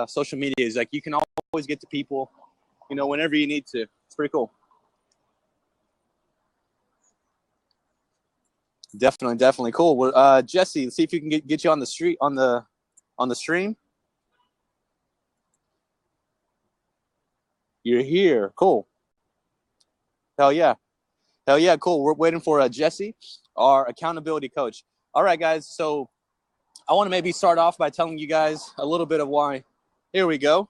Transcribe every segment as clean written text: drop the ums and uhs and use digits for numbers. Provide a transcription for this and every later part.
social media is like you can always get to people, you know, whenever you need to. It's pretty cool. Definitely cool. Well, Jesse, let's see if you can get you on the street on the stream. You're here. Cool. Hell yeah, cool. We're waiting for Jesse, our accountability coach. All right, guys. So I want to maybe start off by telling you guys a little bit of why. Here we go.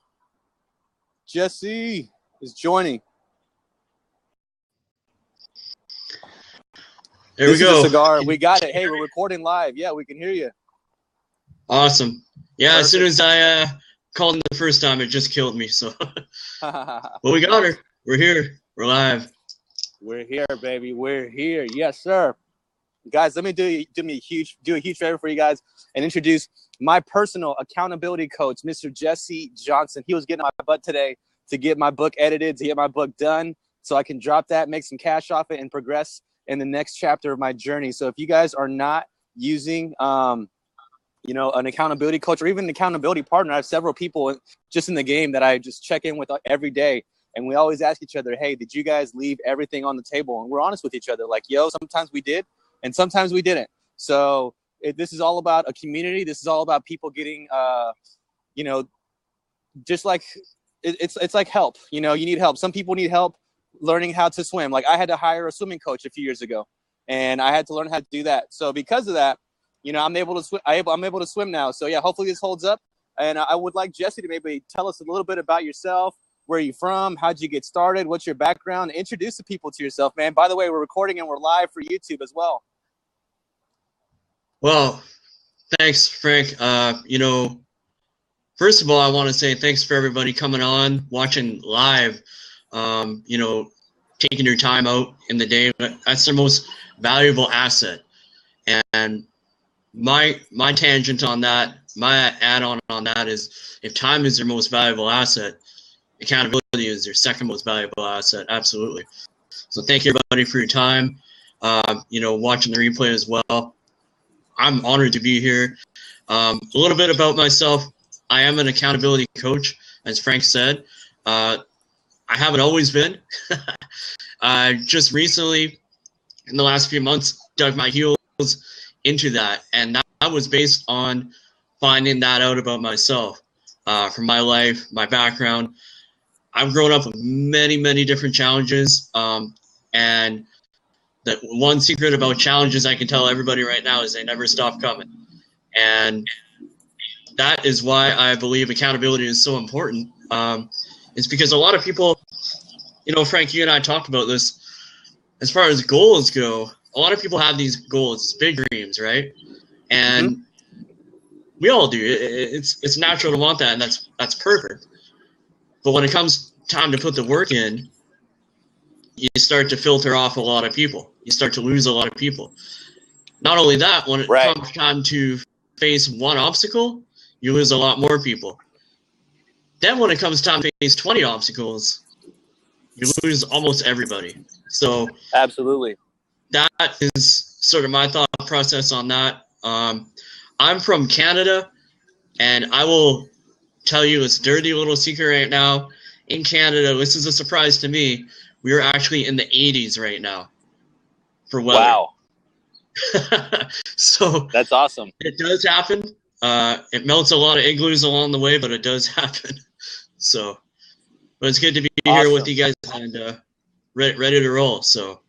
Jesse is joining. There we go. This is a cigar. We got it. Hey, we're recording live. Yeah, we can hear you. Awesome. Yeah, Perfect. As soon as I called the first time, it just killed me. So, well, we got her. We're here. We're live. We're here, baby. We're here. Yes, sir. Guys, let me do a huge favor for you guys and introduce my personal accountability coach, Mr. Jesse Johnson. He was getting my butt today to get my book edited, to get my book done, so I can drop that, make some cash off it, and progress in the next chapter of my journey. So if you guys are not using, you know, an accountability coach or even an accountability partner, I have several people just in the game that I just check in with every day. And we always ask each other, hey, did you guys leave everything on the table? And we're honest with each other. Like, yo, sometimes we did and sometimes we didn't. So this is all about a community. This is all about people getting, you know, just like it's like help. You know, you need help. Some people need help learning how to swim. Like I had to hire a swimming coach a few years ago, and I had to learn how to do that. So because of that, you know, I'm able to swim. I'm able to swim now. So yeah, hopefully this holds up. And I would like Jesse to maybe tell us a little bit about yourself. Where are you from? How'd you get started? What's your background? Introduce the people to yourself, man. By the way, we're recording and we're live for YouTube as well. Well, thanks, Frank. You know, first of all, I want to say thanks for everybody coming on, watching live. You know, taking your time out in the day. That's their most valuable asset. And my tangent on that, my add-on on that is if time is their most valuable asset, accountability is their second most valuable asset. Absolutely. So thank you everybody for your time. You know, watching the replay as well. I'm honored to be here. A little bit about myself. I am an accountability coach, as Frank said. I haven't always been. I just recently, in the last few months, dug my heels into that. And that was based on finding that out about myself, from my life, my background. I've grown up with many, many different challenges. And the one secret about challenges I can tell everybody right now is they never stop coming. And that is why I believe accountability is so important. It's because a lot of people, you know, Frank, you and I talked about this. As far as goals go, a lot of people have these goals, big dreams, right? And we all do. It's natural to want that, and that's perfect. But when it comes time to put the work in, you start to filter off a lot of people. You start to lose a lot of people. Not only that, when it comes time to face one obstacle, you lose a lot more people. Then when it comes time to face 20 obstacles, you lose almost everybody. So absolutely, that is sort of my thought process on that. I'm from Canada, and I will tell you this dirty little secret right now. In Canada, this is a surprise to me, we are actually in the 80s right now for weather. Wow. So that's awesome. It does happen. It melts a lot of igloos along the way, but it does happen. So, but it's good to be here with you guys and ready to roll. So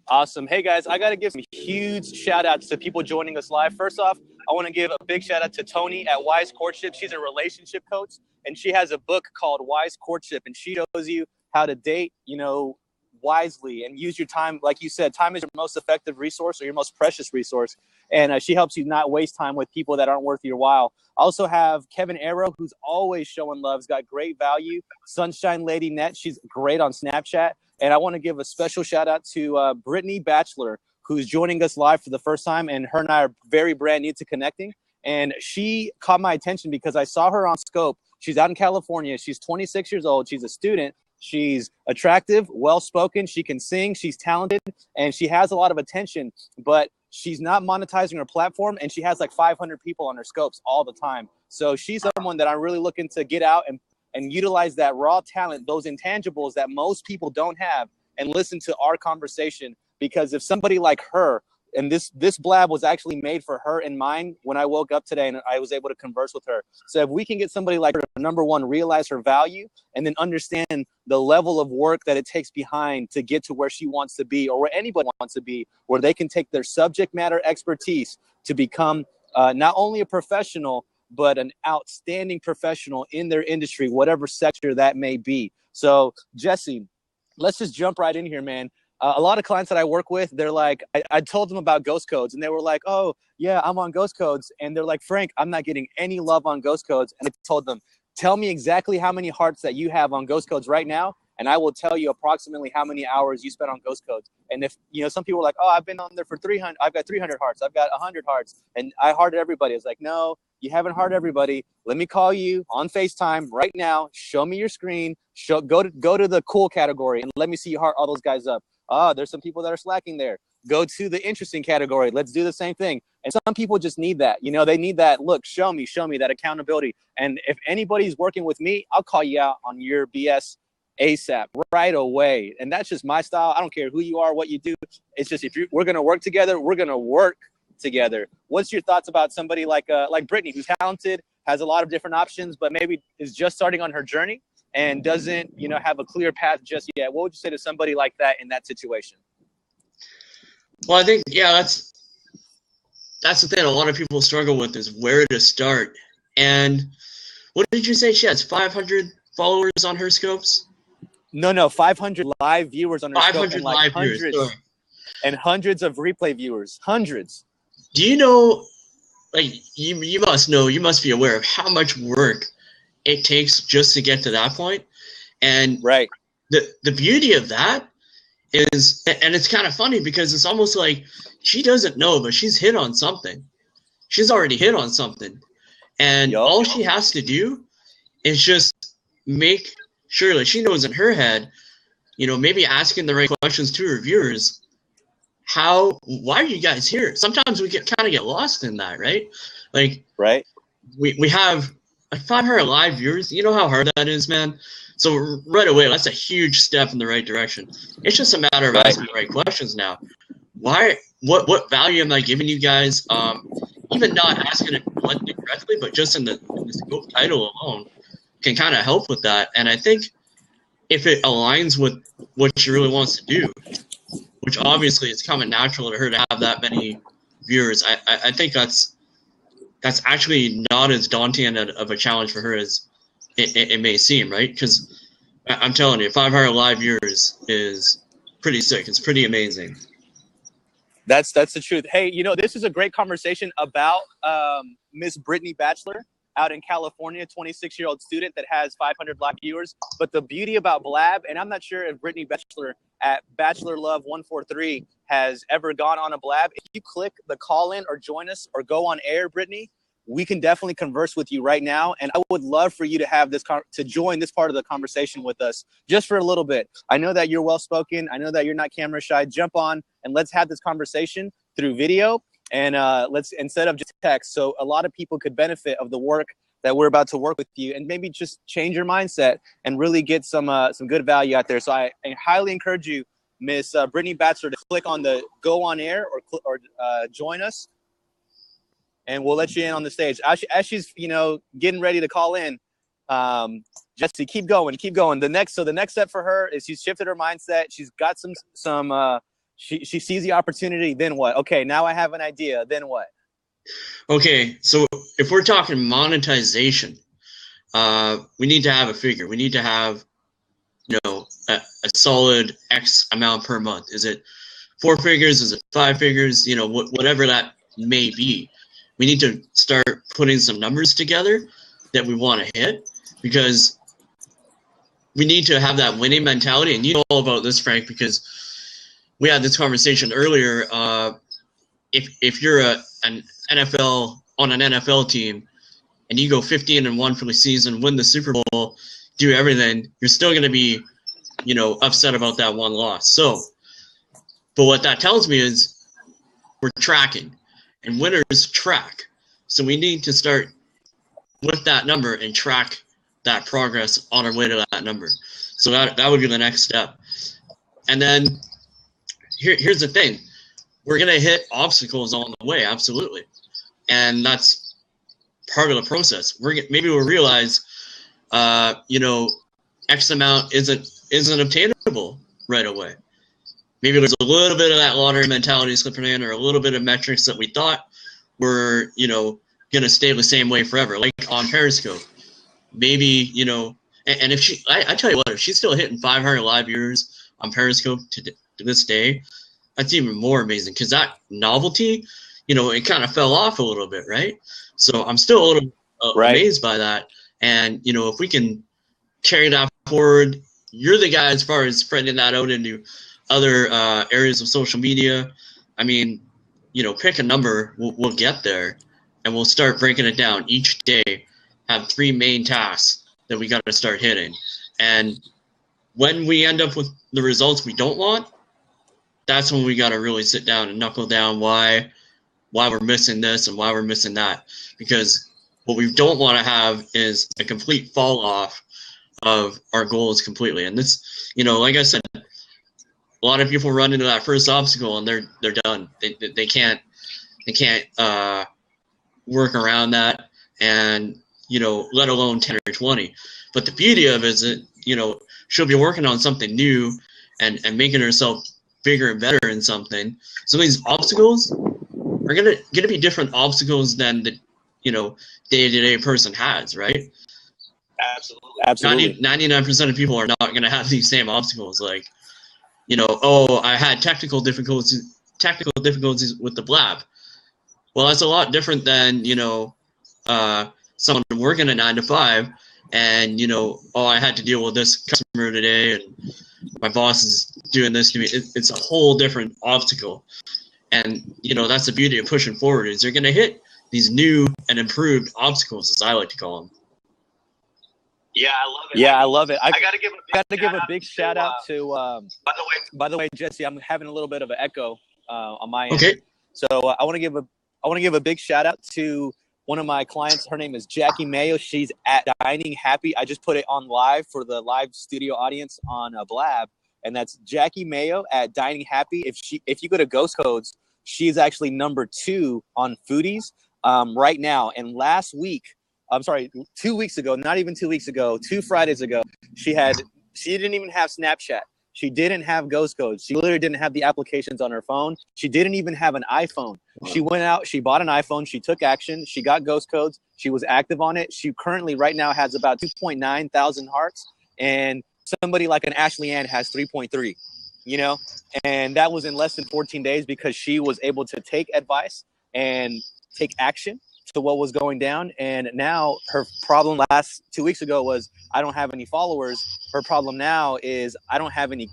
awesome. Hey guys, I got to give some huge shout outs to people joining us live. First off, I want to give a big shout out to Tony at Wise Courtship. She's a relationship coach, and she has a book called Wise Courtship, and she shows you how to date, you know, wisely and use your time. Like you said, time is your most effective resource or your most precious resource. And she helps you not waste time with people that aren't worth your while. I also have Kevin Arrow, who's always showing love. He's got great value. Sunshine Lady Net, she's great on Snapchat. And I want to give a special shout out to Brittany Batchelor, who's joining us live for the first time. And her and I are very brand new to connecting. And she caught my attention because I saw her on Scope. She's out in California. She's 26 years old. She's a student. She's attractive, well-spoken. She can sing. She's talented, and she has a lot of attention. But she's not monetizing her platform, and she has like 500 people on her scopes all the time. So she's someone that I'm really looking to get out and utilize that raw talent, those intangibles that most people don't have, and listen to our conversation. Because if somebody like her, and this blab was actually made for her in mind when I woke up today and I was able to converse with her. So if we can get somebody like her, number one, realize her value, and then understand the level of work that it takes behind to get to where she wants to be, or where anybody wants to be, where they can take their subject matter expertise to become not only a professional, but an outstanding professional in their industry, whatever sector that may be. So Jesse, let's just jump right in here, man. A lot of clients that I work with, they're like, I told them about Ghost Codes, and they were like, oh, yeah, I'm on Ghost Codes. And they're like, Frank, I'm not getting any love on Ghost Codes. And I told them, tell me exactly how many hearts that you have on Ghost Codes right now, and I will tell you approximately how many hours you spent on Ghost Codes. And if, some people are like, oh, I've been on there for 300, I've got 300 hearts, I've got 100 hearts, and I hearted everybody. It's like, no, you haven't hearted everybody. Let me call you on FaceTime right now. Show me your screen. Go to the cool category and let me see you heart all those guys up. There's some people that are slacking there. Go to the interesting category. Let's do the same thing. And some people just need that. They need that, look, show me that accountability. And if anybody's working with me, I'll call you out on your BS ASAP right away. And that's just my style. I don't care who you are, what you do. It's just, we're going to work together, we're going to work together. What's your thoughts about somebody like Brittany, who's talented, has a lot of different options, but maybe is just starting on her journey and doesn't, have a clear path just yet? What would you say to somebody like that in that situation? Well, I think, that's the thing a lot of people struggle with, is where to start. And what did you say? She has 500 followers on her scopes? No, 500 live viewers on her scopes. 500 live viewers. And hundreds of replay viewers. Hundreds. Do you know, you must know, you must be aware of how much work it takes just to get to that point. And right. The beauty of that is, and it's kind of funny because it's almost like she doesn't know, but she's hit on something. She's already hit on something. And all she has to do is just make sure that she knows in her head, maybe asking the right questions to her viewers. Why are you guys here? Sometimes we kind of get lost in that, right? Right. We have 500 live viewers. You know how hard that is, man? So right away, that's a huge step in the right direction. It's just a matter of asking the right questions now. What value am I giving you guys? Even not asking it bluntly directly, but just in the scope title alone can kind of help with that. And I think if it aligns with what she really wants to do, which obviously it's coming natural to her to have that many viewers, I think that's actually not as daunting of a challenge for her as it may seem, right? Because I'm telling you, 500 live viewers is pretty sick. It's pretty amazing. That's the truth. Hey, this is a great conversation about Miss Brittany Batchelor out in California, 26-year-old student that has 500 live viewers. But the beauty about Blab, and I'm not sure if Brittany Batchelor at Bachelor Love 143 has ever gone on a Blab. If you click the call in or join us or go on air, Brittany, we can definitely converse with you right now. And I would love for you to have to join this part of the conversation with us just for a little bit. I know that you're well-spoken. I know that you're not camera shy. Jump on and let's have this conversation through video, and let's, instead of just text. So a lot of people could benefit of the work that we're about to work with you, and maybe just change your mindset and really get some good value out there. So I highly encourage you, Miss Brittany Batchelor, to click on the go on air or join us, and we'll let you in on the stage. As she's getting ready to call in, Jesse, keep going. The next step for her is she's shifted her mindset. She's got some she sees the opportunity. Then what? Okay, now I have an idea. Then what? Okay, so if we're talking monetization, we need to have a figure. We need to have, a solid X amount per month. Is it 4 figures? Is it 5 figures? Whatever that may be. We need to start putting some numbers together that we want to hit, because we need to have that winning mentality. And you know all about this, Frank, because we had this conversation earlier. If you're an NFL team and you go 15-1 for the season, win the Super Bowl, do everything, you're still going to be, upset about that one loss. So, but what that tells me is we're tracking, and winners track. So we need to start with that number and track that progress on our way to that number. So that would be the next step. And then here's the thing. We're going to hit obstacles on the way, absolutely. And that's part of the process. Maybe we'll realize, X amount isn't obtainable right away. Maybe there's a little bit of that lottery mentality slipping in, or a little bit of metrics that we thought were, going to stay the same way forever, like on Periscope. Maybe, and if I tell you what, if she's still hitting 500 live viewers on Periscope to this day, that's even more amazing, because that novelty, it kind of fell off a little bit, right? So I'm still a little amazed by that. And, if we can carry that forward, you're the guy as far as spreading that out into other areas of social media. I mean, pick a number, we'll get there, and we'll start breaking it down each day. Have 3 main tasks that we got to start hitting. And when we end up with the results we don't want, that's when we got to really sit down and knuckle down why we're missing this and why we're missing that. Because what we don't want to have is a complete fall off of our goals completely. And this, like I said, a lot of people run into that first obstacle and they're done. They can't work around that, and let alone 10 or 20. But the beauty of it is that she'll be working on something new and making herself bigger and better in something. So these obstacles are gonna be different obstacles than the day-to-day person has, right? Absolutely. 99% of people are not gonna have these same obstacles. Like, I had technical difficulties with the Blab. Well, that's a lot different than someone working a 9 to 5, and I had to deal with this customer today, and my boss is doing this to me. It's a whole different obstacle. And that's the beauty of pushing forward, is you're going to hit these new and improved obstacles, as I like to call them. Yeah, I love it. Yeah, I love it. I got to give a big shout out to by the way, Jesse, I'm having a little bit of an echo on my end. Okay. So I want to give a big shout out to one of my clients. Her name is Jackie Mayo. She's at Dining Happy. I just put it on live for the live studio audience on Blab, and that's Jackie Mayo at Dining Happy. If you go to Ghost Codes, she's actually number 2 on Foodies right now. And 2 weeks ago, not even 2 weeks ago, 2 Fridays ago, she didn't even have Snapchat. She didn't have Ghost Codes. She literally didn't have the applications on her phone. She didn't even have an iPhone. She went out, she bought an iPhone, she took action, she got Ghost Codes, she was active on it. She currently right now has about 2.9 thousand hearts, and somebody like an Ashley Ann has 3.3, and that was in less than 14 days because she was able to take advice and take action to what was going down. And now her problem last 2 weeks ago was, I don't have any followers. Her problem now is, I don't have any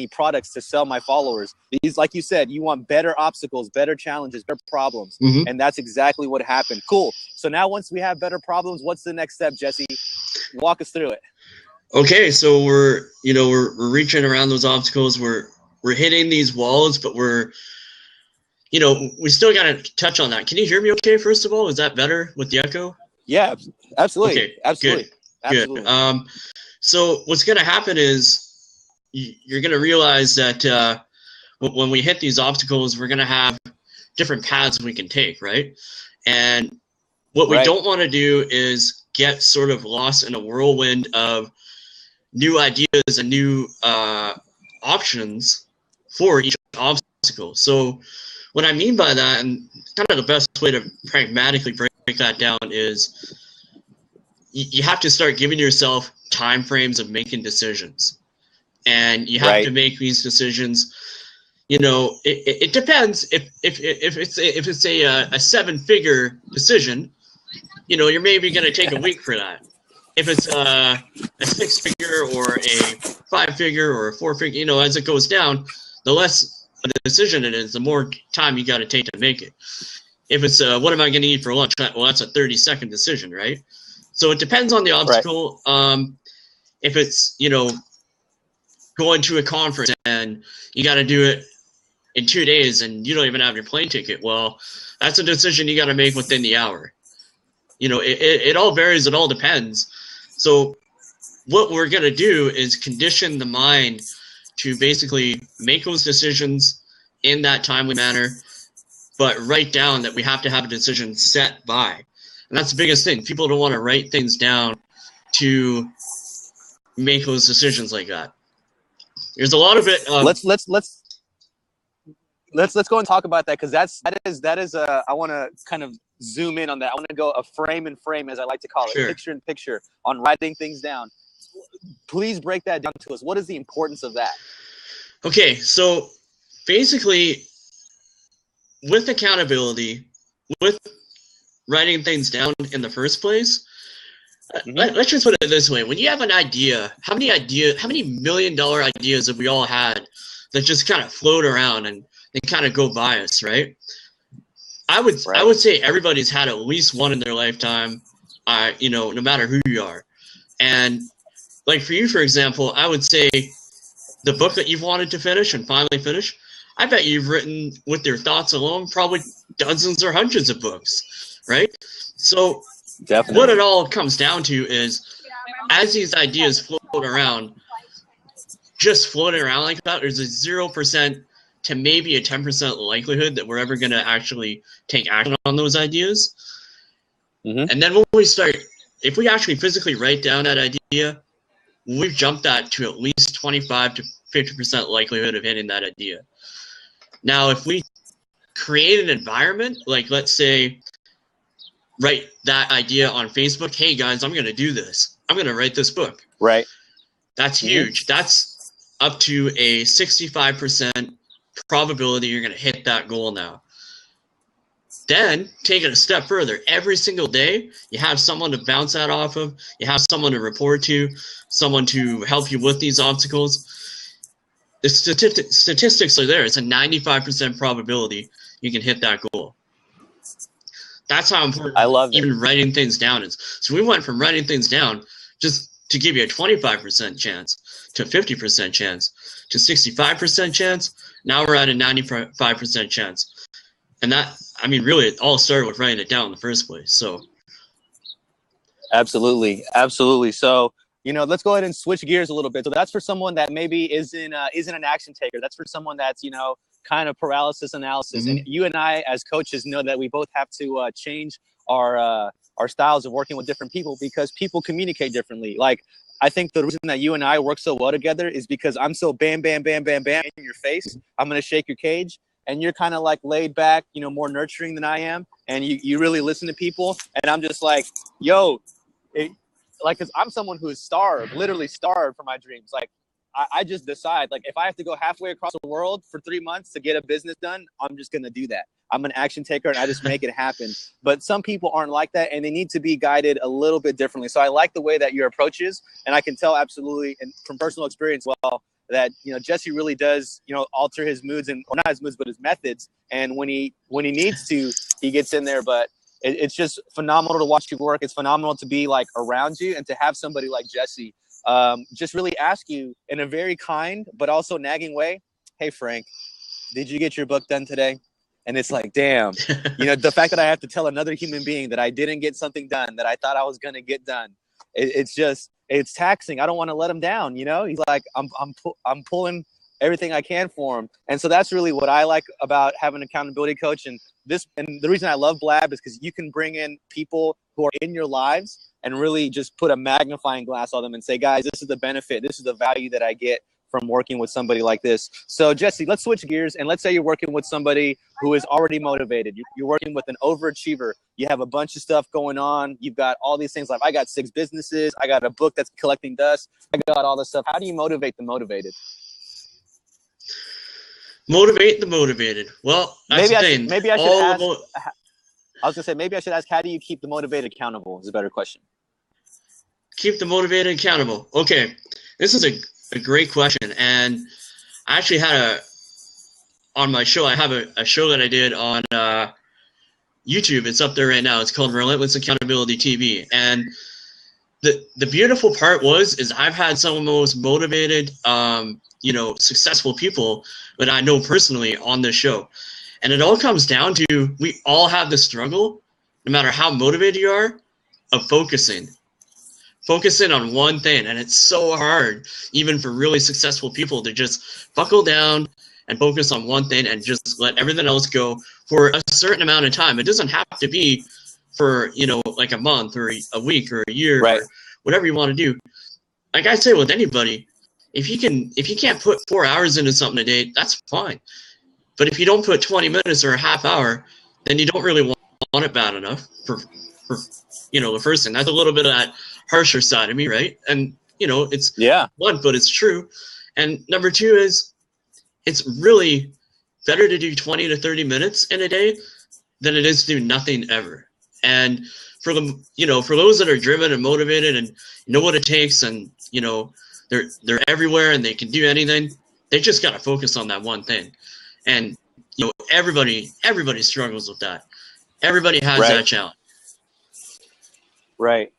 products to sell my followers. These, like you said, you want better obstacles, better challenges, better problems. Mm-hmm. And that's exactly what happened. Cool. So now once we have better problems, what's the next step, Jesse? Walk us through it. Okay, so we're reaching around those obstacles. We're hitting these walls, but we still got to touch on that. Can you hear me okay, first of all? Is that better with the echo? Yeah, absolutely. Okay, absolutely. Good. Absolutely. So what's going to happen is you're going to realize that when we hit these obstacles, we're going to have different paths we can take, right? And what we don't want to do is get sort of lost in a whirlwind of new ideas and new options for each obstacle. So what I mean by that, and kind of the best way to pragmatically break that down, is you have to start giving yourself time frames of making decisions. And you have to make these decisions. It depends. If it's a 7-figure decision, you're maybe going to take a week for that. If it's a 6-figure or a 5-figure or a 4-figure, as it goes down, the less a decision it is, the more time you got to take to make it. If it's what am I going to eat for lunch? Well, that's a 30-second decision, right? So it depends on the obstacle. If it's going to a conference and you got to do it in 2 days and you don't even have your plane ticket. Well, that's a decision you got to make within the hour. You know, it all varies. It all depends. So what we're going to do is condition the mind to basically make those decisions in that timely manner, but write down that we have to have a decision set by. And that's the biggest thing. People don't want to write things down to make those decisions like that. There's a lot of it. Let's go and talk about that, because that is I want to kind of zoom in on that. I want to go a frame in frame, as I like to call it, Sure. picture in picture, on writing things down. Please break that down to us. What is the importance of that? Okay, so basically, with accountability, with writing things down in the first place, let's just put it this way. When you have an idea, how many million-dollar ideas have we all had that just kind of float around and they kind of go by us, right? I would say everybody's had at least one in their lifetime, you know, no matter who you are. And like for you, for example, I would say the book that you've wanted to finish and finally finish, I bet you've written, with your thoughts alone, probably dozens or hundreds of books, right? So Definitely. what it all comes down to is, as these ideas float around, just floating around like that, there's a 0% to maybe a 10% likelihood that we're ever going to actually take action on those ideas. And then when we start, if we actually physically write down that idea, we've jumped that to at least 25 to 50% likelihood of hitting that idea. Now, if we create an environment, like let's say, write that idea on Facebook, hey guys, I'm going to do this. I'm going to write this book. Right. That's huge. That's up to a 65% probability you're going to hit that goal now. Then take it a step further. Every single day, you have someone to bounce that off of. You have someone to report to, someone to help you with these obstacles. The statistics are there. It's a 95% probability you can hit that goal. That's how important I love even writing things down is. So we went from writing things down just to give you a 25% chance to a 50% chance to 65% chance. Now we're at a 95% chance. And that, I mean, really, it all started with writing it down in the first place. So, absolutely. So, you know, let's go ahead and switch gears a little bit. So that's for someone that maybe isn't an action taker. That's for someone that's, you know, kind of paralysis analysis. And you and I, as coaches, know that we both have to change our styles of working with different people, because people communicate differently. Like, I think the reason that you and I work so well together is because I'm so bam, bam, bam, bam, bam in your face. I'm going to shake your cage. And you're kind of like laid back, you know, more nurturing than I am. And you really listen to people. And I'm just like, yo, like, because I'm someone who is literally starved for my dreams. Like, I just decide, like, if I have to go halfway across the world for 3 months to get a business done, I'm just going to do that. I'm an action taker and I just make it happen. But some people aren't like that, and they need to be guided a little bit differently. So I like the way that your approach is, and I can tell absolutely, and from personal experience, that, you know, Jesse really does, you know, alter his moods, and or not his moods, but his methods. And when he needs to, he gets in there. But it's just phenomenal to watch you work. It's phenomenal to be like around you, and to have somebody like Jesse just really ask you in a very kind but also nagging way, hey Frank, did you get your book done today? And it's like, damn, you know, the fact that I have to tell another human being that I didn't get something done that I thought I was going to get done, it's taxing. I don't want to let him down. You know, he's like, I'm pulling everything I can for him. And so that's really what I like about having an accountability coach. And the reason I love Blab is because you can bring in people who are in your lives and really just put a magnifying glass on them and say, guys, this is the benefit. This is the value that I get from working with somebody like this. So Jesse, let's switch gears, and let's say you're working with somebody who is already motivated. You're working with an overachiever. You have a bunch of stuff going on. You've got all these things, like I got 6 businesses. I got a book that's collecting dust. I got all this stuff. How do you motivate the motivated? Motivate the motivated. Well, maybe I was gonna say, maybe I should ask, how do you keep the motivated accountable? Is a better question. Keep the motivated accountable. Okay, this is a great question, and I actually had on my show. I have a show that I did on YouTube. It's up there right now. It's called Relentless Accountability TV, and the beautiful part is I've had some of the most motivated, successful people that I know personally on this show. And it all comes down to, we all have the struggle, no matter how motivated you are, of focusing on one thing. And it's so hard, even for really successful people, to just buckle down and focus on one thing and just let everything else go for a certain amount of time. It doesn't have to be for, like a month or a week or a year, right, or whatever you want to do. Like I say with anybody, if you can't put 4 hours into something a day, that's fine. But if you don't put 20 minutes or a half hour, then you don't really want it bad enough for the first thing. That's a little bit of that harsher side of me, right? And it's blunt, but it's true. And number two is, it's really better to do 20 to 30 minutes in a day than it is to do nothing ever. And for those that are driven and motivated and know what it takes, and they're everywhere and they can do anything, they just got to focus on that one thing. And everybody struggles with that. Everybody has that challenge. Right.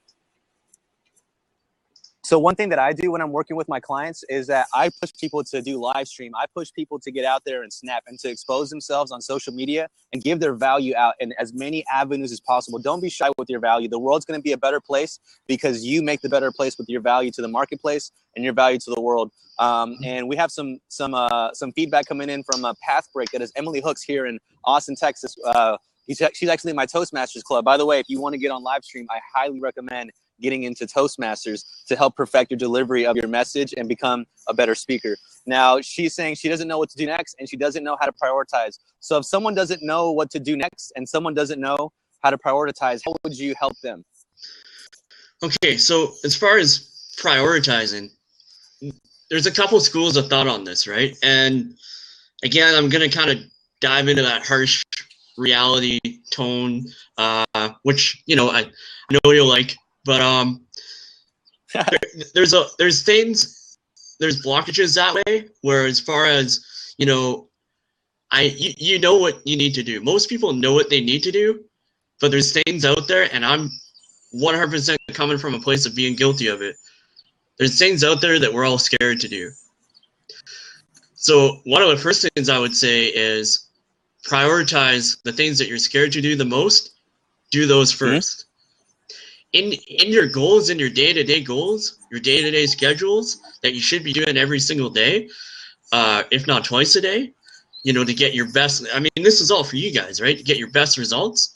So one thing that I do when I'm working with my clients is that I push people to do live stream. I push people to get out there and snap and to expose themselves on social media and give their value out in as many avenues as possible. Don't be shy with your value. The world's going to be a better place because you make the better place with your value to the marketplace and your value to the world. And we have some feedback coming in from Pathbreak. That is Emily Hooks here in Austin, Texas. She's actually in my Toastmasters club. By the way, if you want to get on live stream, I highly recommend getting into Toastmasters to help perfect your delivery of your message and become a better speaker. Now, she's saying she doesn't know what to do next and she doesn't know how to prioritize. So if someone doesn't know what to do next and someone doesn't know how to prioritize, how would you help them? Okay, so as far as prioritizing, there's a couple schools of thought on this, right? And again, I'm going to kind of dive into that harsh reality tone, which, I know you'll like. But there's blockages that way, where as far as you know what you need to do. Most people know what they need to do, but there's things out there, and I'm 100% coming from a place of being guilty of it. There's things out there that we're all scared to do. So one of the first things I would say is prioritize the things that you're scared to do the most. Do those first. Mm-hmm. In your goals, in your day-to-day goals, your day-to-day schedules that you should be doing every single day, if not twice a day, to get your best. I mean, this is all for you guys, right? To get your best results.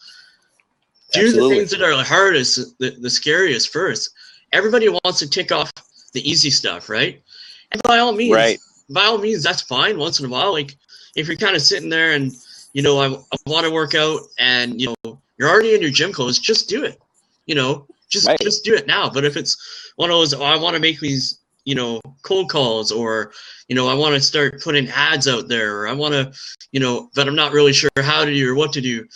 Do Absolutely. The things that are the hardest, the scariest first. Everybody wants to tick off the easy stuff, right? And by all means, that's fine once in a while. Like if you're kind of sitting there and, I want to work out and, you're already in your gym clothes, just do it. Just do it now. But if it's one of those, I want to make these, cold calls, or, I want to start putting ads out there, or I want to, but I'm not really sure how to do or what to do,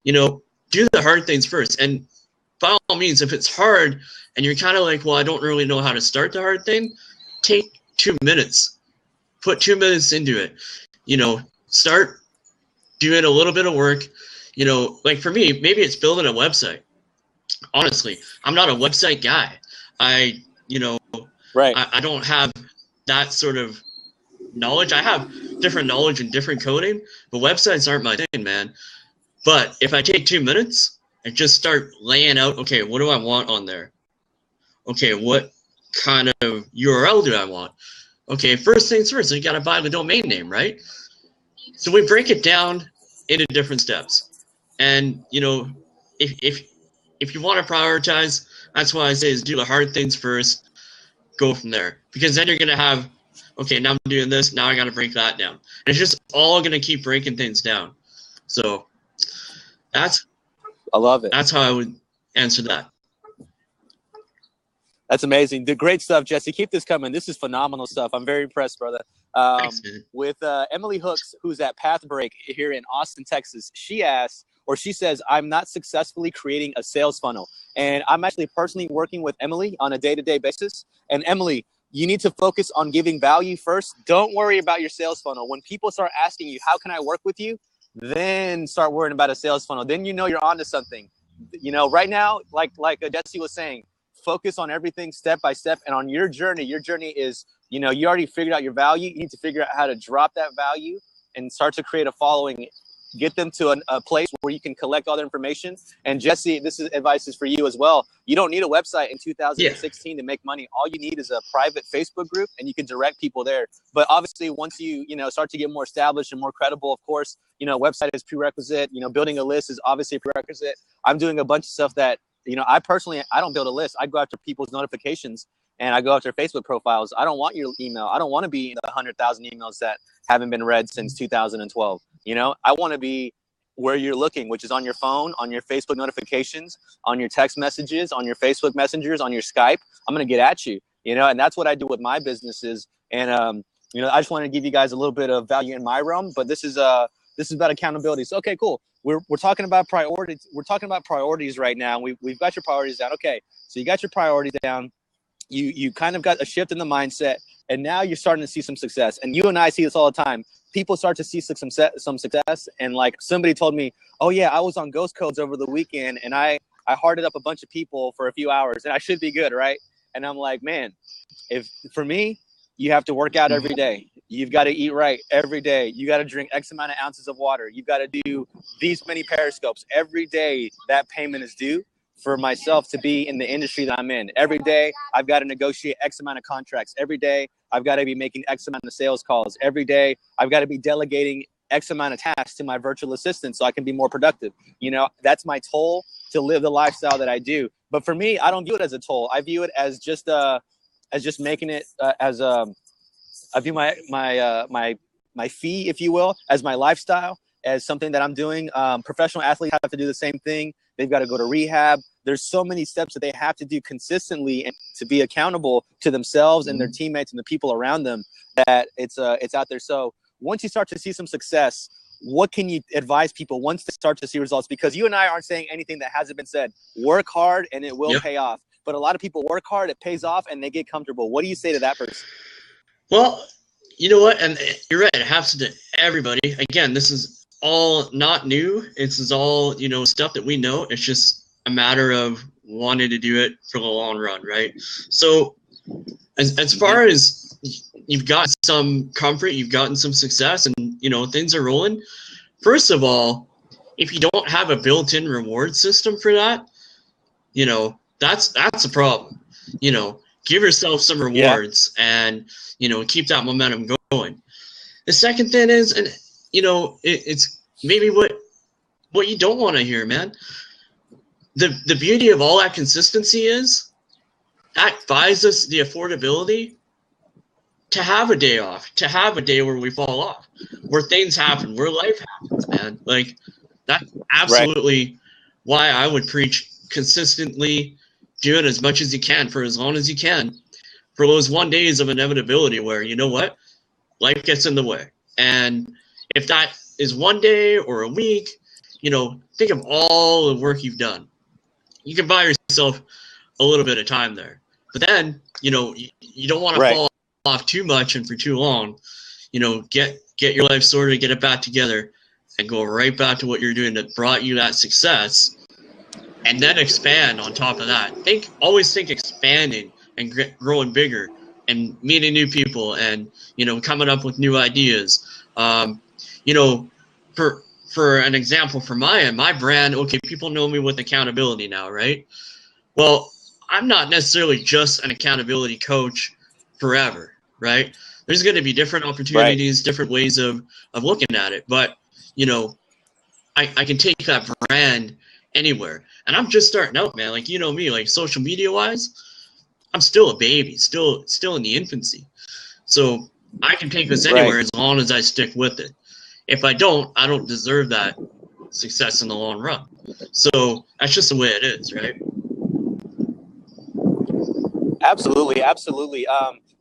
do the hard things first. And by all means, if it's hard and you're kind of like, well, I don't really know how to start the hard thing, take 2 minutes, put 2 minutes into it, start doing a little bit of work, like for me, maybe it's building a website. Honestly, I'm not a website guy. I don't have that sort of knowledge. I have different knowledge and different coding, but websites aren't my thing, man. But if I take 2 minutes and just start laying out, okay, what do I want on there? Okay, what kind of URL do I want? Okay, first things first, you got to buy the domain name, right? So we break it down into different steps. And, if you want to prioritize, that's why I say is do the hard things first, go from there. Because then you're going to have, okay, now I'm doing this, now I got to break that down. And it's just all going to keep breaking things down. So I love it. That's how I would answer that. That's amazing. The great stuff, Jesse. Keep this coming. This is phenomenal stuff. I'm very impressed, brother. Thanks, man. With Emily Hooks, who's at Pathbreak here in Austin, Texas, she says, I'm not successfully creating a sales funnel. And I'm actually personally working with Emily on a day-to-day basis. And Emily, you need to focus on giving value first. Don't worry about your sales funnel. When people start asking you, how can I work with you? Then start worrying about a sales funnel. Then you're onto something. Right now, like Jesse was saying, focus on everything step by step. And on your journey is, you already figured out your value. You need to figure out how to drop that value and start to create a following, get them to a place where you can collect all the information. And Jesse, this is advice is for you as well. You don't need a website in 2016 to make money. All you need is a private Facebook group, and you can direct people there. But obviously, once you start to get more established and more credible, of course, website is prerequisite. Building a list is obviously a prerequisite. I'm doing a bunch of stuff that, I personally, I don't build a list. I go after people's notifications, and I go after Facebook profiles. I don't want your email. I don't want to be in the 100,000 emails that haven't been read since 2012. I want to be where you're looking, which is on your phone, on your Facebook notifications, on your text messages, on your Facebook messengers, on your Skype. I'm going to get at you, and that's what I do with my businesses. And, I just wanted to give you guys a little bit of value in my realm, but this is about accountability. So, okay, cool. We're talking about priorities. We're talking about priorities right now. We've got your priorities down. Okay. So you got your priorities down. You kind of got a shift in the mindset, and now you're starting to see some success. And you and I see this all the time. People start to see some success, and like somebody told me, oh yeah, I was on Ghost Codes over the weekend, and I hearted up a bunch of people for a few hours, and I should be good, right? And I'm like, man, if for me, you have to work out every day. You've got to eat right every day. You got to drink X amount of ounces of water. You've got to do these many periscopes every day. That payment is due for myself to be in the industry that I'm in. Every day, I've got to negotiate X amount of contracts. Every day, I've got to be making X amount of sales calls. Every day, I've got to be delegating X amount of tasks to my virtual assistant so I can be more productive. That's my toll to live the lifestyle that I do. But for me, I don't view it as a toll. I view it as just making it I view my fee, if you will, as my lifestyle, as something that I'm doing. Professional athletes have to do the same thing. They've got to go to rehab. There's so many steps that they have to do consistently and to be accountable to themselves and their teammates and the people around them, that it's out there. So once you start to see some success, what can you advise people once they start to see results? Because you and I aren't saying anything that hasn't been said. Work hard and it will pay off. But a lot of people work hard, it pays off, and they get comfortable. What do you say to that person? Well, you know what? And you're right. It happens to everybody. Again, this is all not new. This is all, stuff that we know. It's just a matter of wanting to do it for the long run, right? So as far as you've got some comfort, you've gotten some success, and, things are rolling. First of all, if you don't have a built-in reward system for that, that's a problem. Give yourself some rewards and, keep that momentum going. The second thing is, and, it's maybe what you don't want to hear, man. The beauty of all that consistency is that buys us the affordability to have a day off, to have a day where we fall off, where things happen, where life happens, man. Like, that's absolutely why I would preach consistently. Do it as much as you can for as long as you can, for those 1 days of inevitability where, life gets in the way. And if that is 1 day or a week, think of all the work you've done. You can buy yourself a little bit of time there. But then, you don't want to fall off too much and for too long. Get your life sorted, get it back together, and go right back to what you're doing that brought you that success. And then expand on top of that. Always think expanding and growing bigger and meeting new people and, coming up with new ideas. For an example, for my brand, okay, people know me with accountability now, right? Well, I'm not necessarily just an accountability coach forever, right? There's going to be different opportunities, different ways of looking at it. But, I can take that brand anywhere. And I'm just starting out, man. Like, me, like social media wise, I'm still a baby, still in the infancy. So I can take this anywhere as long as I stick with it. If I don't deserve that success in the long run. So that's just the way it is, right? Absolutely.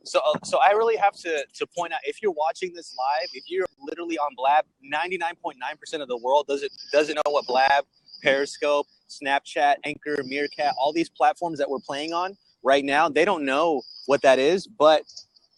So I really have to point out, if you're watching this live, if you're literally on Blab, 99.9% of the world doesn't know what Blab, Periscope, Snapchat, Anchor, Meerkat, all these platforms that we're playing on right now, they don't know what that is. But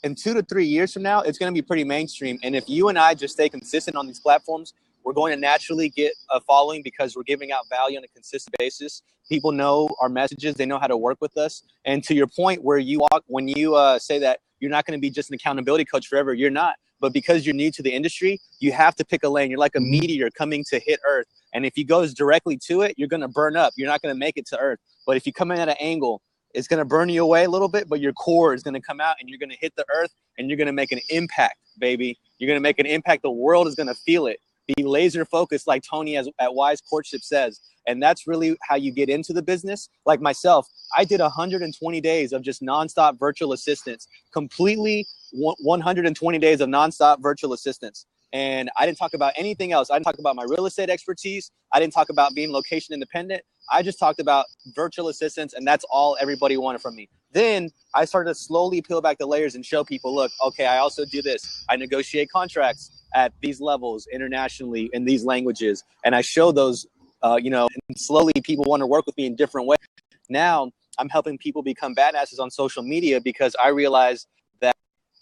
in 2 to 3 years from now, it's going to be pretty mainstream. And if you and I just stay consistent on these platforms, We're going to naturally get a following because we're giving out value on a consistent basis. People know our messages. They know how to work with us. And to your point where you walk, when you say that you're not going to be just an accountability coach forever, you're not. But because you're new to the industry, you have to pick a lane. You're like a meteor coming to hit Earth. And if you go directly to it, you're going to burn up. You're not going to make it to Earth. But if you come in at an angle, it's going to burn you away a little bit, but your core is going to come out and you're going to hit the Earth and you're going to make an impact, baby. You're going to make an impact. The world is going to feel it. Be laser focused, like Tony at Wise Courtship says. And that's really how you get into the business. Like myself, I did 120 days of just nonstop virtual assistance, completely 120 days of nonstop virtual assistance. And I didn't talk about anything else. I didn't talk about my real estate expertise. I didn't talk about being location independent. I just talked about virtual assistants, and that's all everybody wanted from me. Then I started to slowly peel back the layers and show people, look, okay, I also do this. I negotiate contracts at these levels internationally in these languages. And I show those, and slowly people want to work with me in different ways. Now I'm helping people become badasses on social media because I realize that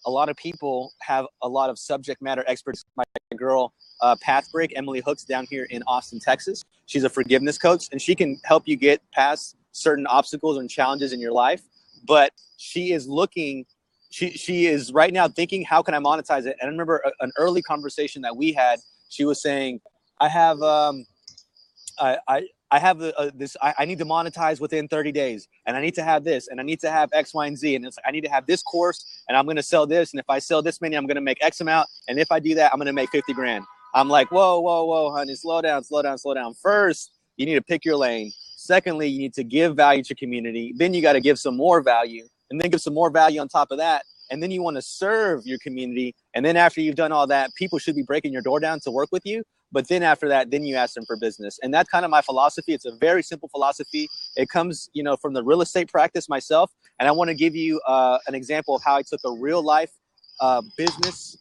a lot of people have a lot of subject matter experts. My girl, Pathbreak, Emily Hooks, down here in Austin, Texas. She's a forgiveness coach, and she can help you get past certain obstacles and challenges in your life. But she is looking, she is right now thinking, how can I monetize it? And I remember an early conversation that we had. She was saying, I have this. I need to monetize within 30 days, and I need to have this, and I need to have X, Y, and Z, and it's like, I need to have this course, and I'm going to sell this, and if I sell this many, I'm going to make X amount, and if I do that, I'm going to make 50 grand. I'm like, whoa, honey, slow down. First, you need to pick your lane. Secondly, you need to give value to your community. Then you got to give some more value, and then give some more value on top of that. And then you want to serve your community. And then after you've done all that, people should be breaking your door down to work with you. But then after that, then you ask them for business. And that's kind of my philosophy. It's a very simple philosophy. It comes, from the real estate practice myself. And I want to give you an example of how I took a real life business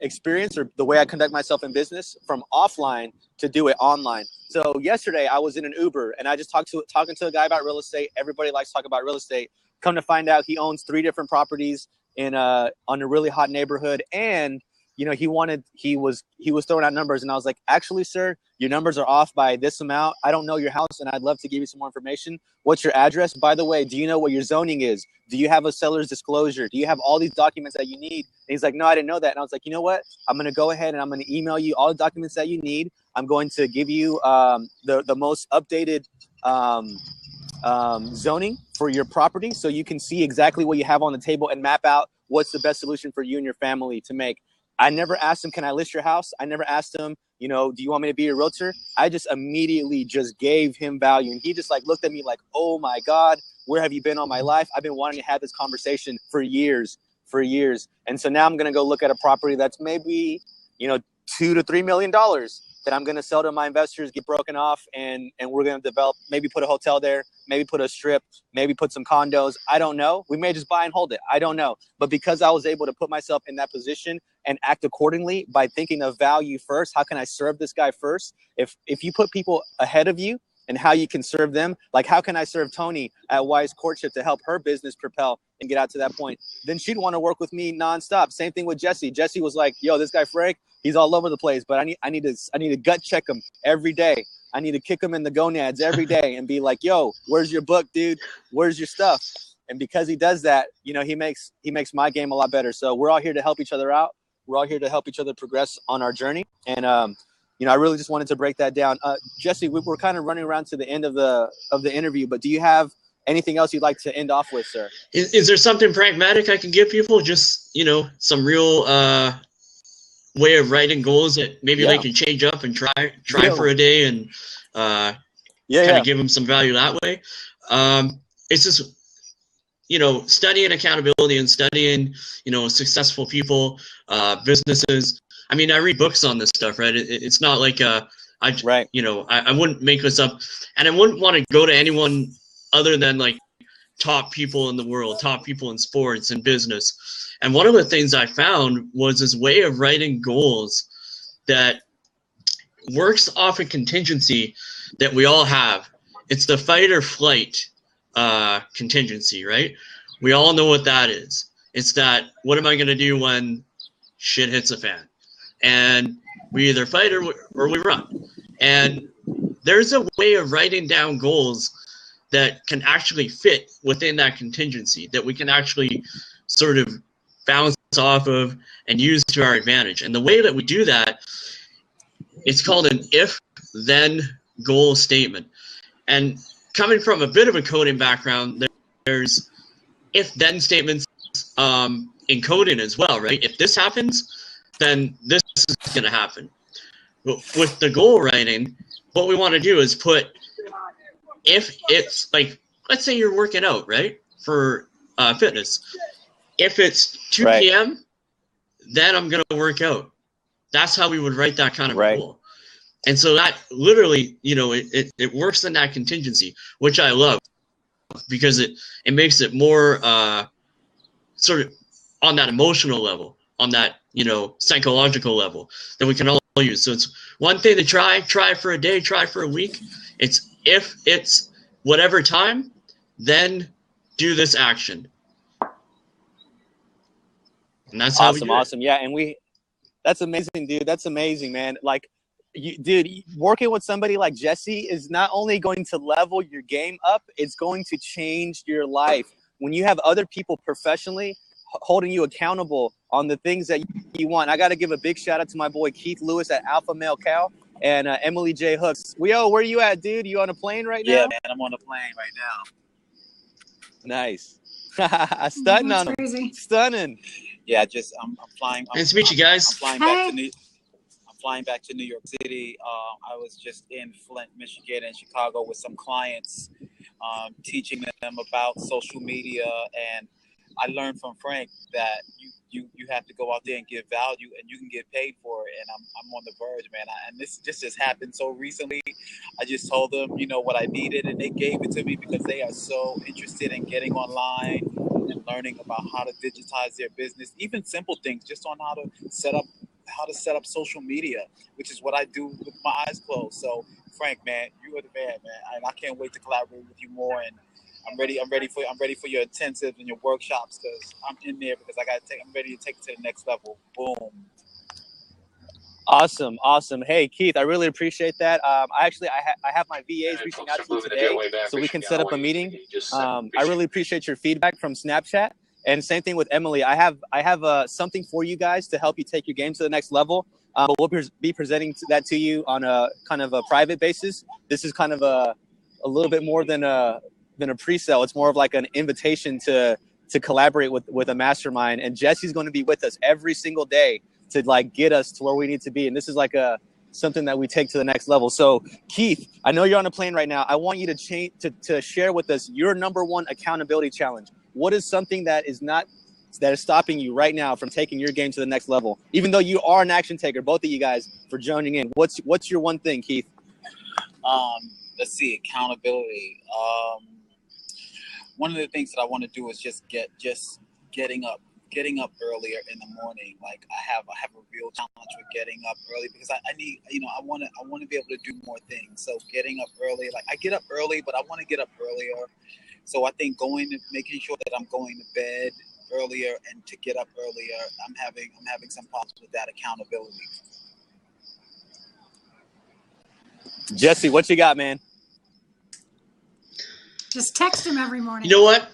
experience, or the way I conduct myself in business, from offline to do it online. So yesterday I was in an Uber and I just talking to a guy about real estate. Everybody likes to talk about real estate. Come to find out, he owns 3 different properties on a really hot neighborhood. And he was throwing out numbers, and I was like, actually, sir, your numbers are off by this amount. I don't know your house, and I'd love to give you some more information. What's your address? By the way, do you know what your zoning is? Do you have a seller's disclosure? Do you have all these documents that you need? And he's like, no, I didn't know that. And I was like, you know what? I'm going to go ahead and I'm going to email you all the documents that you need. I'm going to give you the most updated zoning for your property, so you can see exactly what you have on the table and map out what's the best solution for you and your family to make. I never asked him, can I list your house? I never asked him, do you want me to be your realtor? I just immediately just gave him value. And he just looked at me like, oh my God, where have you been all my life? I've been wanting to have this conversation for years. And so now I'm going to go look at a property that's maybe, $2 to $3 million that I'm going to sell to my investors, get broken off, and we're going to develop, maybe put a hotel there, maybe put a strip, maybe put some condos. I don't know. We may just buy and hold it. I don't know. But because I was able to put myself in that position and act accordingly by thinking of value first, how can I serve this guy first? If you put people ahead of you and how you can serve them, like how can I serve Tony at Wise Courtship to help her business propel and get out to that point? Then she'd want to work with me nonstop. Same thing with Jesse. Jesse was like, yo, this guy Frank, he's all over the place, but I need to gut check him every day. I need to kick him in the gonads every day and be like, yo, where's your book, dude? Where's your stuff? And because he does that, he makes my game a lot better. So we're all here to help each other out. We're all here to help each other progress on our journey. And, I really just wanted to break that down. Jesse, we're kind of running around to the end of the interview, but do you have anything else you'd like to end off with, sir? Is there something pragmatic I can give people? Just, some real way of writing goals that maybe they can change up and try for a day and kind of give them some value that way. It's just, studying accountability and studying, successful people, businesses. I mean, I read books on this stuff, right? It's not like I wouldn't make this up, and I wouldn't want to go to anyone other than like top people in the world, top people in sports and business. And one of the things I found was this way of writing goals that works off a contingency that we all have. It's the fight or flight contingency, right? We all know what that is. It's that, what am I going to do when shit hits the fan? and we either fight or we run. And there's a way of writing down goals that can actually fit within that contingency, that we can actually sort of bounce off of and use to our advantage. And the way that we do that, it's called an if-then goal statement. And coming from a bit of a coding background, there's if-then statements in coding as well, right? If this happens, then this is going to happen. But with the goal writing, what we want to do is put, if it's like, let's say you're working out, right, for fitness. If it's 2 p.m., then I'm going to work out. That's how we would write that kind of goal. And so that literally, you know, it works in that contingency, which I love, because it makes it more sort of on that emotional level, on that, you know, psychological level that we can all use. So it's one thing to try for a day, try for a week. It's if it's whatever time, then do this action. And that's how we do it. Awesome. Yeah. And that's amazing, dude. That's amazing, man. Like, dude, working with somebody like Jesse is not only going to level your game up, it's going to change your life. When you have other people professionally holding you accountable on the things that you want. I got to give a big shout out to my boy Keith Lewis at Alpha Male Cal and Emily J. Hooks. Where you at, dude? You on a plane right now? Yeah, man, I'm on a plane right now. Nice. Stunning on them. Stunning. Yeah, I'm flying. Nice to meet you guys. I'm flying back to New York City. I was just in Flint, Michigan, and Chicago with some clients, teaching them about social media. And I learned from Frank that you have to go out there and give value, and you can get paid for it. And I'm on the verge, man. And this just happened so recently. I just told them, you know, what I needed, and they gave it to me because they are so interested in getting online and learning about how to digitize their business, even simple things, just on how to set up social media, which is what I do with my eyes closed. So Frank, man, you are the man, man. And I can't wait to collaborate with you more. And I'm ready for your intensive and your workshops, because I'm in there because I'm ready to take it to the next level. Boom. Awesome. Hey, Keith, I really appreciate that. I have my VAs reaching out to you today so we can set up a meeting. I really appreciate your feedback from Snapchat. And same thing with Emily. I have something for you guys to help you take your game to the next level. But we'll be presenting that to you on a kind of a private basis. This is kind of a little bit more than a pre-sale. It's more of like an invitation to collaborate with a mastermind. And Jesse's going to be with us every single day to like get us to where we need to be. And this is like something that we take to the next level. So Keith, I know you're on a plane right now. I want you to share with us your number one accountability challenge. What is something that is stopping you right now from taking your game to the next level? Even though you are an action taker, both of you guys, for joining in. What's your one thing, Keith? Let's see, accountability. One of the things that I want to do is just getting up earlier in the morning. Like I have a real challenge with getting up early, because I need, I want to be able to do more things. So getting up early, like I get up early, but I want to get up earlier. So I think making sure that I'm going to bed earlier and to get up earlier, I'm having some problems with that accountability. Jesse, what you got, man? Just text him every morning. You know what?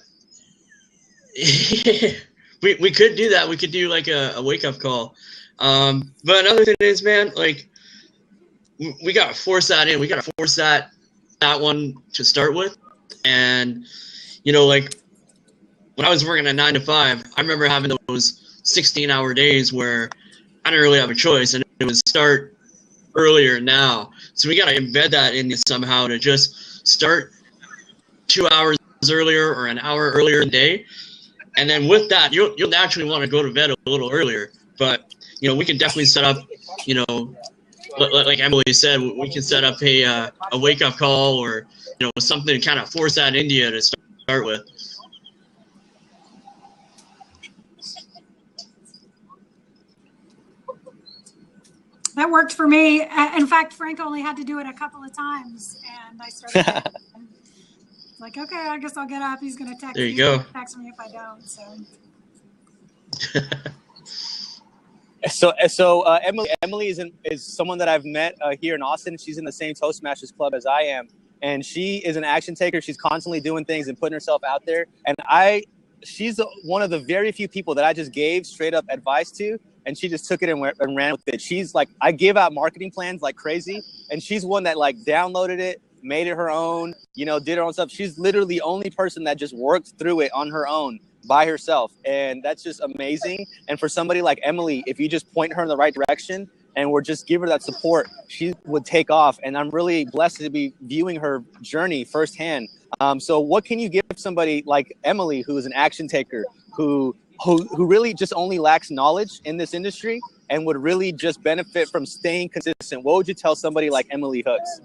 we could do that. We could do like a wake-up call. But another thing is, man, like we got to force that in. We got to force that one to start with. And, like when I was working a 9 to 5, I remember having those 16-hour days where I didn't really have a choice, and it was start earlier now. So we got to embed that in somehow to just start 2 hours earlier or an hour earlier in the day. And then with that, you'll naturally want to go to bed a little earlier. But, we can definitely set up, like Emily said, we can set up a wake-up call or, something to kind of force that into you to start with. That worked for me. In fact, Frank only had to do it a couple of times, and I started like, okay, I guess I'll get up. He's going to text me. There you go. Text me if I don't. So. Emily is someone that I've met here in Austin. She's in the same Toastmasters club as I am, and she is an action taker. She's constantly doing things and putting herself out there. And she's one of the very few people that I just gave straight up advice to, and she just took it and ran with it. She's like, I give out marketing plans like crazy, and she's one that like downloaded it, made it her own, did her own stuff. She's literally the only person that just worked through it on her own by herself. And that's just amazing. And for somebody like Emily, if you just point her in the right direction and we're just give her that support, she would take off. And I'm really blessed to be viewing her journey firsthand. So what can you give somebody like Emily, who is an action taker, who really just only lacks knowledge in this industry and would really just benefit from staying consistent? What would you tell somebody like Emily Hooks?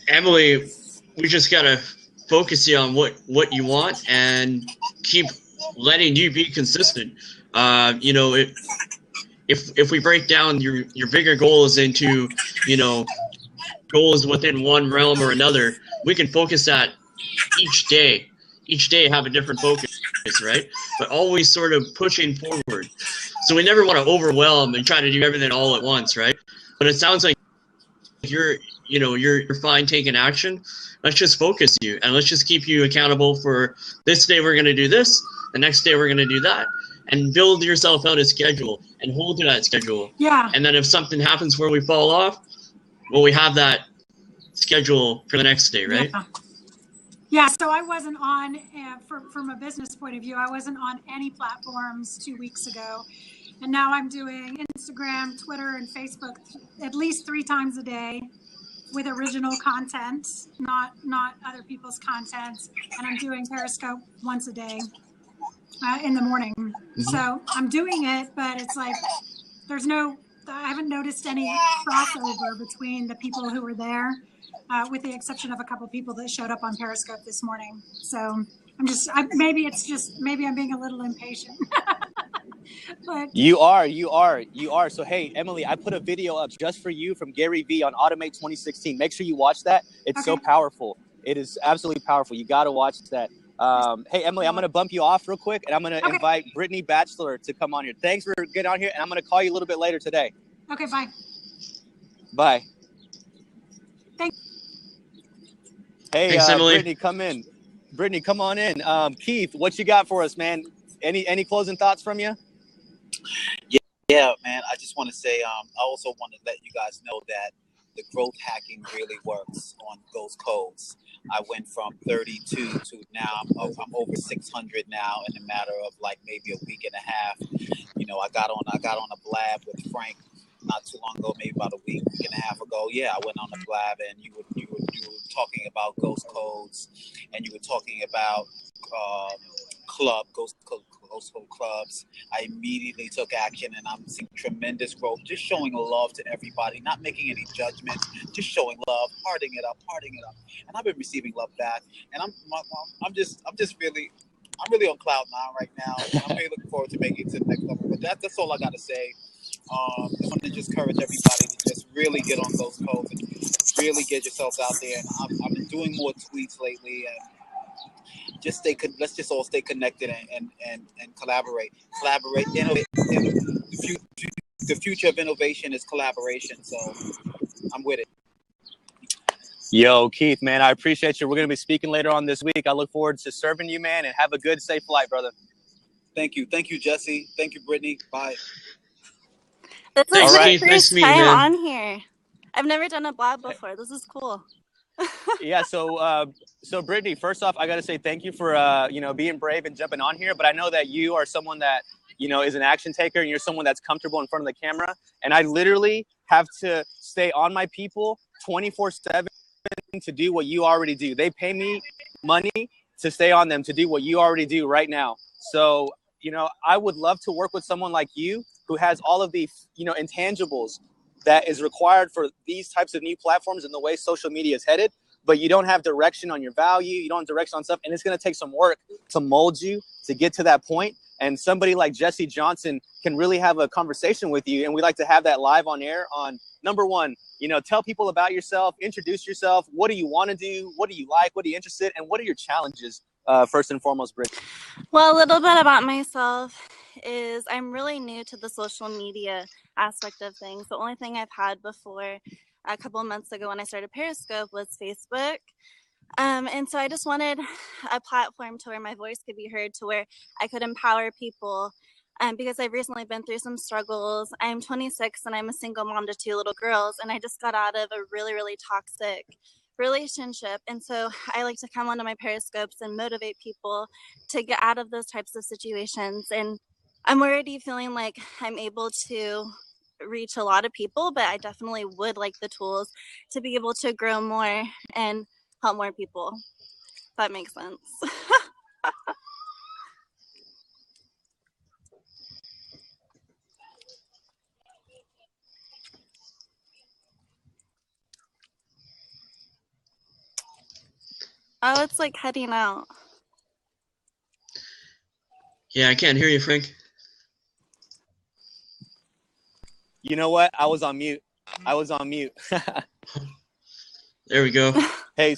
Emily, we just gotta focus you on what you want and keep letting you be consistent. If we break down your bigger goals into goals within one realm or another, we can focus that each day have a different focus, right? But always sort of pushing forward. So we never want to overwhelm and try to do everything all at once, right? But it sounds like you're fine taking action. Let's just focus you, and let's just keep you accountable for this day we're going to do this, the next day we're going to do that, and build yourself out a schedule and hold to that schedule. Yeah. And then if something happens where we fall off, well, we have that schedule for the next day, right? Yeah, so I wasn't on, from a business point of view, I wasn't on any platforms 2 weeks ago. And now I'm doing Instagram, Twitter, and Facebook at least 3 times a day with original content, not other people's content. And I'm doing Periscope once a day in the morning. Mm-hmm. So I'm doing it, but it's like I haven't noticed any crossover between the people who were there, with the exception of a couple people that showed up on Periscope this morning. So maybe I'm being a little impatient. But You are. So, hey, Emily, I put a video up just for you from Gary Vee on Automate 2016. Make sure you watch that. It's so powerful. It is absolutely powerful. You got to watch that. Hey, Emily, I'm going to bump you off real quick, and I'm going to invite Brittany Batchelor to come on here. Thanks for getting on here, and I'm going to call you a little bit later today. Okay, bye. Bye. Thanks. Hey, Brittany, come in. Brittany, come on in. Keith, what you got for us, man? Any closing thoughts from you? Yeah, man. I just want to say, I also want to let you guys know that the growth hacking really works on Ghost Codes. I went from 32 to now I'm over 600 now in a matter of like maybe a week and a half. I got on a blab with Frank not too long ago, maybe about a week and a half ago. Yeah, I went on a blab, and you were talking about Ghost Codes, and you were talking about Ghost Code clubs. I immediately took action, and I'm seeing tremendous growth. Just showing love to everybody, not making any judgment, just showing love, hearting it up, and I've been receiving love back. And I'm really on cloud 9 right now. I'm really looking forward to making it to the next level. But that's all I got to say. I want to just encourage everybody to just really get on those codes and really get yourselves out there. And I've been doing more tweets lately, and let's just all stay connected and collaborate. Innovate. The future of innovation is collaboration. So I'm with it. Yo, Keith, man, I appreciate you. We're going to be speaking later on this week. I look forward to serving you, man, and have a good, safe flight, brother. Thank you, Jesse. Thank you, Brittany. Bye. This is my first time on here. I've never done a blab before. This is cool. Yeah, so Brittany, first off, I got to say thank you for being brave and jumping on here. But I know that you are someone that is an action taker, and you're someone that's comfortable in front of the camera. And I literally have to stay on my people 24/7 to do what you already do. They pay me money to stay on them to do what you already do right now. So I would love to work with someone like you who has all of the intangibles that is required for these types of new platforms and the way social media is headed, but you don't have direction on your value, you don't have direction on stuff, and it's going to take some work to mold you to get to that point. And somebody like Jesse Johnson can really have a conversation with you, and we like to have that live on air on, number one, tell people about yourself, introduce yourself, what do you want to do, what do you like, what are you interested in, and what are your challenges, first and foremost, Britt? Well, a little bit about myself is I'm really new to the social media aspect of things. The only thing I've had before a couple of months ago when I started Periscope was Facebook. And so I just wanted a platform to where my voice could be heard, to where I could empower people. Because I've recently been through some struggles. I'm 26 and I'm a single mom to 2 little girls, and I just got out of a really, really toxic relationship. And so I like to come onto my Periscopes and motivate people to get out of those types of situations. And I'm already feeling like I'm able to reach a lot of people, but I definitely would like the tools to be able to grow more and help more people. If that makes sense. Oh, it's like heading out. Yeah, I can't hear you, Frank. You know what? I was on mute. There we go. Hey,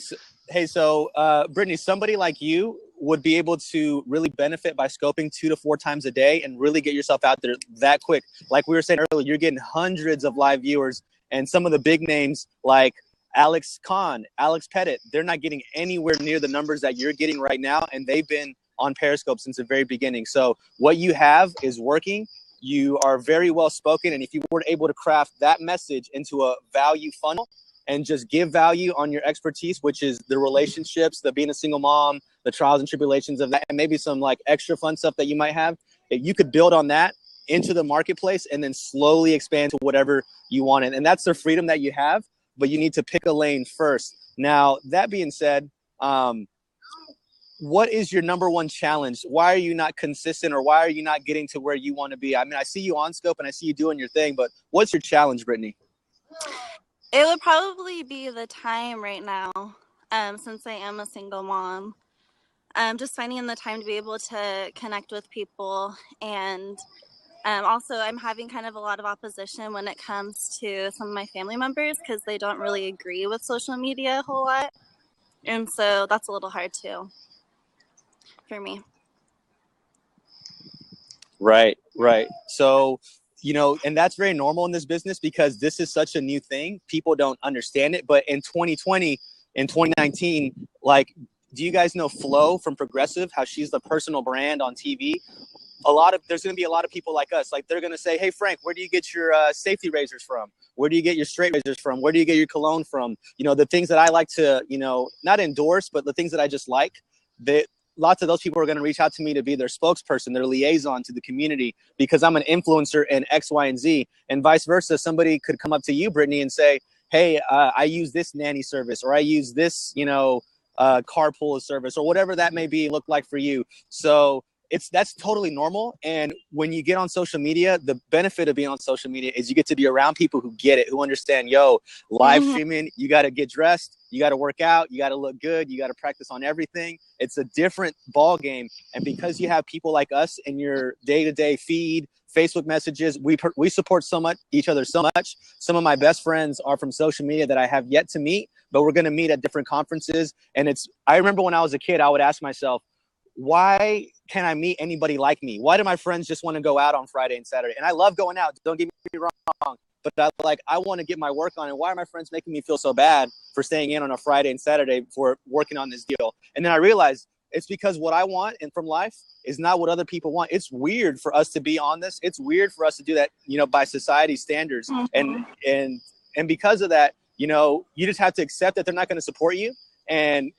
so Brittany, somebody like you would be able to really benefit by scoping 2 to 4 times a day and really get yourself out there that quick. Like we were saying earlier, you're getting hundreds of live viewers, and some of the big names like Alex Kahn, Alex Pettit, they're not getting anywhere near the numbers that you're getting right now, and they've been on Periscope since the very beginning. So what you have is working. You are very well spoken, and if you were able to craft that message into a value funnel and just give value on your expertise, which is the relationships, the being a single mom, the trials and tribulations of that, and maybe some like extra fun stuff that you might have, if you could build on that into the marketplace and then slowly expand to whatever you want. And that's the freedom that you have, but you need to pick a lane first. Now, that being said, what is your number one challenge? Why are you not consistent, or why are you not getting to where you want to be? I mean, I see you on Scope and I see you doing your thing, but what's your challenge, Brittany? It would probably be the time right now, since I am a single mom. Just finding the time to be able to connect with people. And also, I'm having kind of a lot of opposition when it comes to some of my family members, because they don't really agree with social media a whole lot. And so that's a little hard too for me. Right. So, and that's very normal in this business because this is such a new thing. People don't understand it. But in 2020, in 2019, like, do you guys know Flo from Progressive, how she's the personal brand on TV? There's going to be a lot of people like us. Like, they're going to say, hey, Frank, where do you get your safety razors from? Where do you get your straight razors from? Where do you get your cologne from? The things that I like to, not endorse, but the things that I just like, lots of those people are going to reach out to me to be their spokesperson, their liaison to the community, because I'm an influencer in X, Y, and Z, and vice versa. Somebody could come up to you, Brittany, and say, hey, I use this nanny service, or I use this, carpool service, or whatever that may be look like for you. So that's totally normal. And when you get on social media, the benefit of being on social media is you get to be around people who get it, who understand, live streaming, you got to get dressed, you got to work out, you got to look good, you got to practice on everything. It's a different ball game. And because you have people like us in your day-to-day feed, Facebook messages, we support each other so much. Some of my best friends are from social media that I have yet to meet, but we're going to meet at different conferences. And I remember when I was a kid, I would ask myself, why can't I meet anybody like me? Why do my friends just want to go out on Friday and Saturday? And I love going out, don't get me wrong, but I want to get my work on. And why are my friends making me feel so bad for staying in on a Friday and Saturday for working on this deal? And then I realized it's because what I want and from life is not what other people want. It's weird for us to be on this. It's weird for us to do that, by society standards. And because of that, you just have to accept that they're not going to support you. And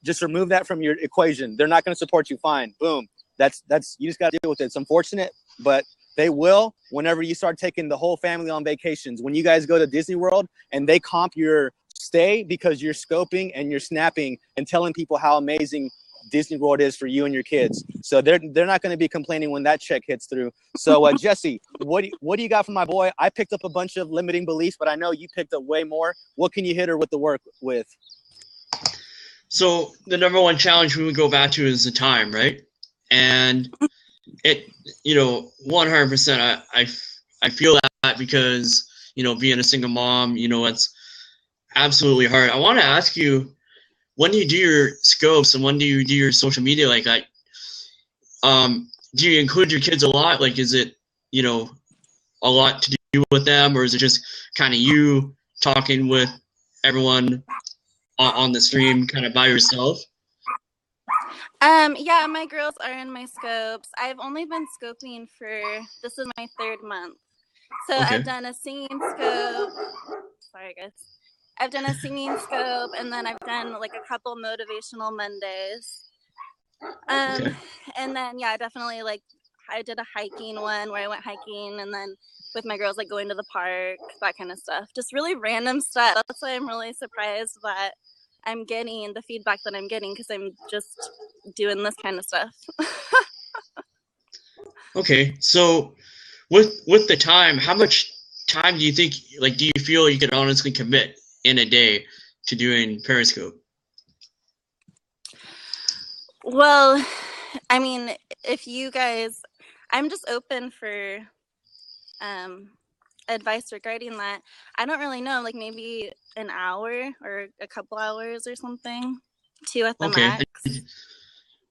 just remove that from your equation. They're not going to support you. Fine. Boom. That's you just got to deal with it. It's unfortunate, but they will whenever you start taking the whole family on vacations. When you guys go to Disney World and they comp your stay because you're scoping and you're snapping and telling people how amazing Disney World is for you and your kids. So they're not going to be complaining when that check hits through. So Jesse, what do you got for my boy? I picked up a bunch of limiting beliefs, but I know you picked up way more. What can you hit her with the work with? So the number one challenge we would go back to is the time, right? And it, 100%, I feel that because, being a single mom, it's absolutely hard. I want to ask you, when do you do your scopes and when do you do your social media like that? do you include your kids a lot? Like, is it, you know, a lot to do with them, or is it just kind of you talking with everyone on the stream kind of by yourself? Yeah, my girls are in my scopes. I've only been scoping this is my 3rd month. So Okay. I've done a singing scope. Sorry, guys. I've done a singing scope, and then I've done like a couple motivational Mondays. Okay. And then, yeah, definitely, like, I did a hiking one where I went hiking, and then with my girls, like going to the park, that kind of stuff. Just really random stuff. That's why I'm really surprised that I'm getting the feedback that I'm getting, because I'm just doing this kind of stuff. Okay, so with the time, how much time do you think, like, do you feel you could honestly commit in a day to doing Periscope? Well, I mean, if you guys, I'm just open for advice regarding that. I don't really know, like maybe an hour or a couple hours or something, 2 at the max.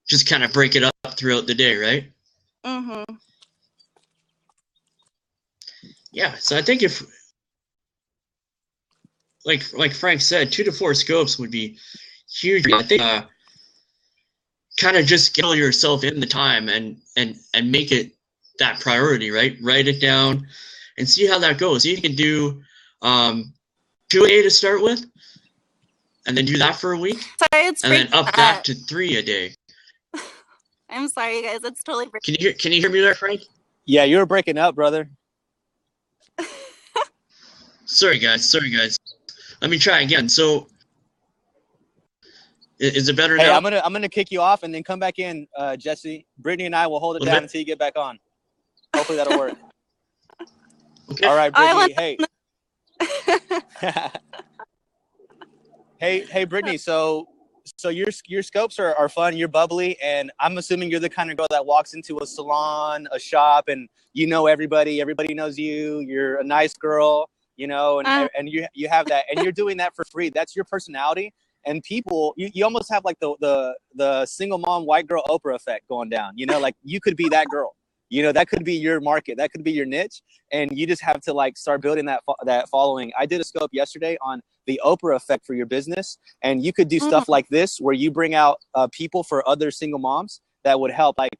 Just kind of break it up throughout the day, right? Mm-hmm. Yeah, so I think if, like Frank said, 2 to 4 scopes would be huge. I think kind of just get yourself in the time and make it that priority, right? Write it down and see how that goes. You can do 2 a day to start with, and then do that for a week. Sorry, it's and then up that to 3 a day. I'm sorry, you guys. It's totally breaking. Can you hear me there, Frank? Yeah, you were breaking up, brother. Sorry, guys. Let me try again. So, is it better now? Hey, I'm gonna kick you off and then come back in, Jesse. Brittany and I will hold it down until you get back on. Hopefully that'll work. Okay. All right, Brittany. Hey. hey, Brittany. So your scopes are fun. You're bubbly, and I'm assuming you're the kind of girl that walks into a salon, a shop, and you know everybody. Everybody knows you. You're a nice girl, you know, and you have that, and you're doing that for free. That's your personality. And people, you almost have like the single mom white girl Oprah effect going down. You know, like you could be that girl. You know, that could be your market. That could be your niche. And you just have to like start building that following. I did a scope yesterday on the Oprah effect for your business. And you could do stuff like this where you bring out people for other single moms that would help. Like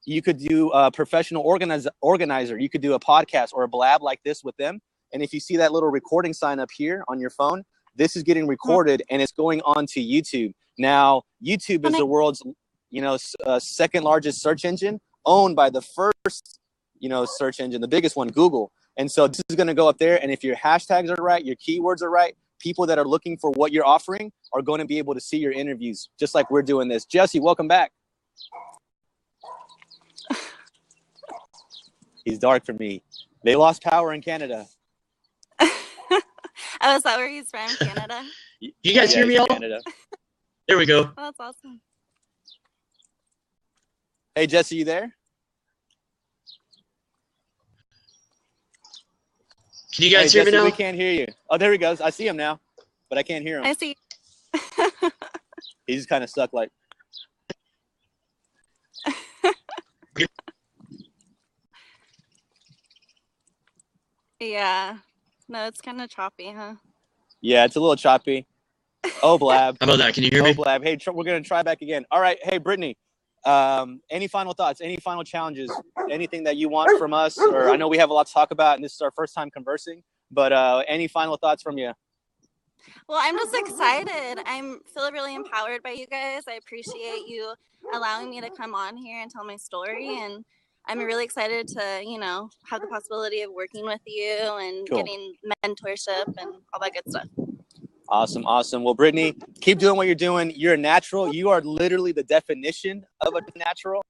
you could do a professional organizer. You could do a podcast or a blab like this with them. And if you see that little recording sign up here on your phone, this is getting recorded and it's going on to YouTube. Now, YouTube is the world's, second largest search engine, owned by the first, search engine, the biggest one, Google. And so this is going to go up there. And if your hashtags are right, your keywords are right, people that are looking for what you're offering are going to be able to see your interviews, just like we're doing this. Jesse, welcome back. He's dark for me. They lost power in Canada. Oh, is that where he's from, Canada? You guys hear me all? Canada. There we go. Oh, that's awesome. Hey, Jesse, you there? Can you guys hear Jesse, me now? We can't hear you. Oh, there he goes. I see him now, but I can't hear him. I see. He's just kind of stuck like. Yeah. No, it's kind of choppy, huh? Yeah, it's a little choppy. Oh, blab. How about that? Can you hear me? Oh, blab. Hey, we're going to try back again. All right. Hey, Brittany, any final thoughts? Any final challenges? Anything that you want from us? Or I know we have a lot to talk about, and this is our first time conversing, but any final thoughts from you? Well, I'm just excited. I feel really empowered by you guys. I appreciate you allowing me to come on here and tell my story. And I'm really excited to, have the possibility of working with you and getting mentorship and all that good stuff. Awesome. Well, Brittany, keep doing what you're doing. You're a natural. You are literally the definition of a natural.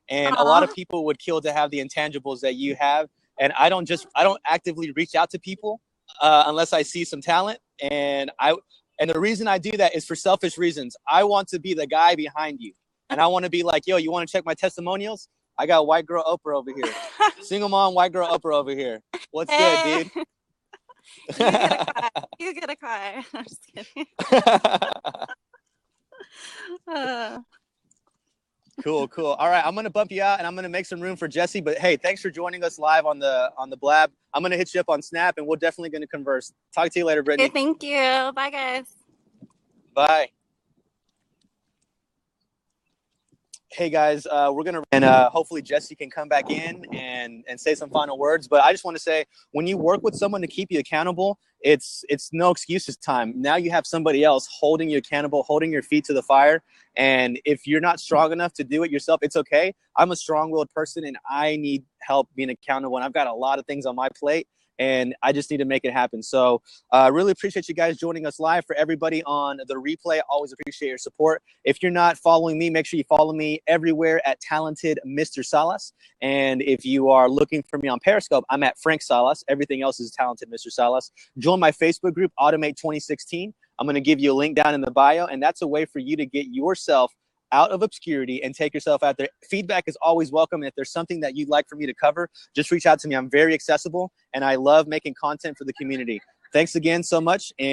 And a lot of people would kill to have the intangibles that you have. And I don't actively reach out to people unless I see some talent. And the reason I do that is for selfish reasons. I want to be the guy behind you. And I want to be like, yo, you want to check my testimonials? I got white girl Oprah over here. Single mom, white girl Oprah over here. What's good, dude? You get a car. I'm just kidding. Cool. All right, I'm gonna bump you out, and I'm gonna make some room for Jesse. But hey, thanks for joining us live on the Blab. I'm gonna hit you up on Snap, and we're definitely gonna converse. Talk to you later, Brittany. Okay, thank you. Bye, guys. Bye. Hey guys, we're gonna and hopefully Jesse can come back in and say some final words. But I just want to say, when you work with someone to keep you accountable, it's no excuses time. Now you have somebody else holding you accountable, holding your feet to the fire. And if you're not strong enough to do it yourself, it's okay. I'm a strong-willed person, and I need help being accountable. And I've got a lot of things on my plate, and I just need to make it happen. So I really appreciate you guys joining us live. For everybody on the replay, I always appreciate your support. If you're not following me, make sure you follow me everywhere at Talented Mr. Salas. And if you are looking for me on Periscope, I'm at Frank Salas. Everything else is Talented Mr. Salas. Join my Facebook group, Automate 2016. I'm going to give you a link down in the bio, and that's a way for you to get yourself out of obscurity and take yourself out there. Feedback is always welcome. And if there's something that you'd like for me to cover, just reach out to me. I'm very accessible, and I love making content for the community. Thanks again so much. And